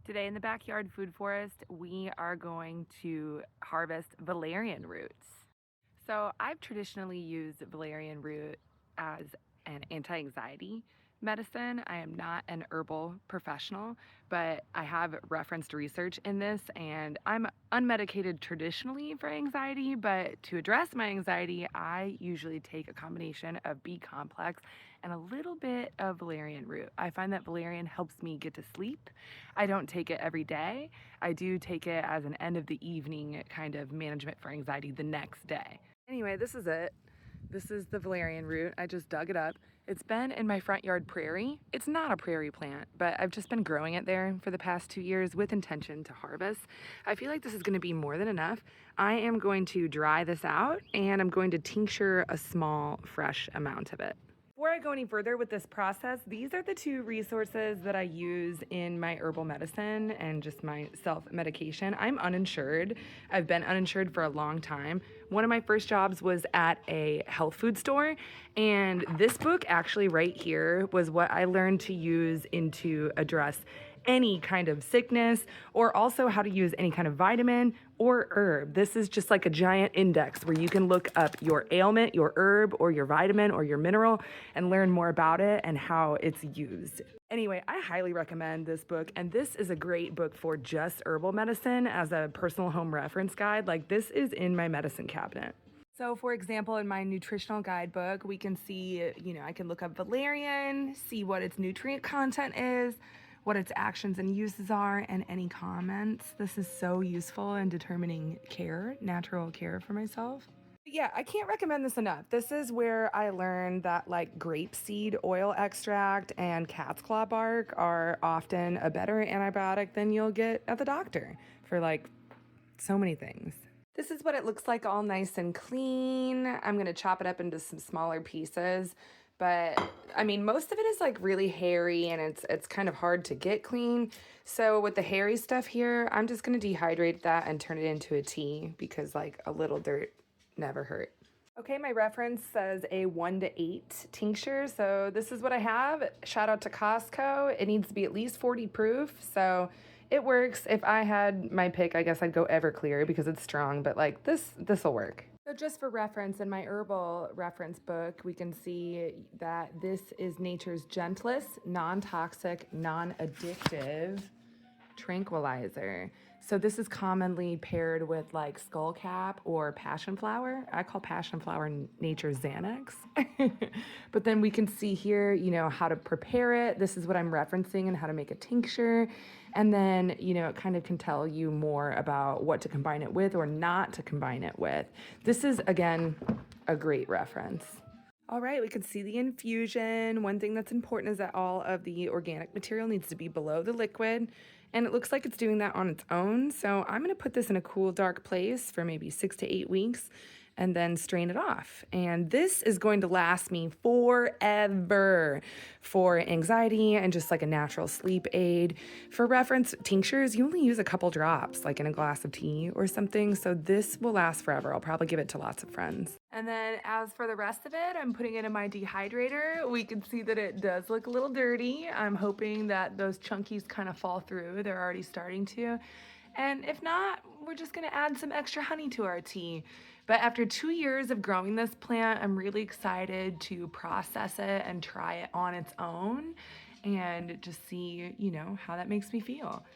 Today in the backyard food forest, we are going to harvest valerian roots. So I've traditionally used valerian root as an anti-anxiety medicine. I am not an herbal professional, but I have referenced research in this, and I'm unmedicated traditionally for anxiety, but to address my anxiety, I usually take a combination of B complex and a little bit of valerian root. I find that valerian helps me get to sleep. I don't take it every day. I do take it as an end of the evening kind of management for anxiety the next day. Anyway, this is it. This is the valerian root. I just dug it up. It's been in my front yard prairie. It's not a prairie plant, but I've just been growing it there for the past 2 years with intention to harvest. I feel like this is gonna be more than enough. I am going to dry this out and I'm going to tincture a small, fresh amount of it. Before I go any further with this process, these are the two resources that I use in my herbal medicine and just my self-medication. I'm uninsured. I've been uninsured for a long time. One of my first jobs was at a health food store, and this book actually right here was what I learned to use to address any kind of sickness, or also how to use any kind of vitamin or herb. This is just like a giant index where you can look up your ailment, your herb, or your vitamin, or your mineral, and learn more about it and how it's used. Anyway, I highly recommend this book, and this is a great book for just herbal medicine as a personal home reference guide. Like, this is in my medicine cabinet. So for example, in my nutritional guidebook, we can see, I can look up valerian, see what its nutrient content is, what its actions and uses are, and any comments. This is so useful in determining natural care for myself. Yeah, I can't recommend this enough. This is where I learned that like grapeseed oil extract and cat's claw bark are often a better antibiotic than you'll get at the doctor for like so many things. This is what it looks like, all nice and clean. I'm gonna chop it up into some smaller pieces, but I mean, most of it is like really hairy and it's kind of hard to get clean. So with the hairy stuff here, I'm just gonna dehydrate that and turn it into a tea because like a little dirt never hurt. Okay, my reference says a 1 to 8 tincture, so this is what I have. Shout out to Costco. It needs to be at least 40 proof, so it works. If I had my pick, I guess I'd go Everclear because it's strong, but like this'll work. So just for reference, in my herbal reference book, we can see that this is nature's gentlest, non-toxic, non-addictive tranquilizer. So this is commonly paired with like skullcap or passion flower. I call passion flower nature's Xanax. But then we can see here, how to prepare it. This is what I'm referencing and how to make a tincture. And then, it kind of can tell you more about what to combine it with or not to combine it with. This is, again, a great reference. All right, we can see the infusion. One thing that's important is that all of the organic material needs to be below the liquid, and it looks like it's doing that on its own. So I'm gonna put this in a cool, dark place for maybe 6 to 8 weeks and then strain it off. And this is going to last me forever for anxiety and just like a natural sleep aid. For reference, tinctures, you only use a couple drops, like in a glass of tea or something. So this will last forever. I'll probably give it to lots of friends. And then as for the rest of it, I'm putting it in my dehydrator. We can see that it does look a little dirty. I'm hoping that those chunkies kind of fall through. They're already starting to. And if not, we're just gonna add some extra honey to our tea. But after 2 years of growing this plant, I'm really excited to process it and try it on its own and just see, how that makes me feel.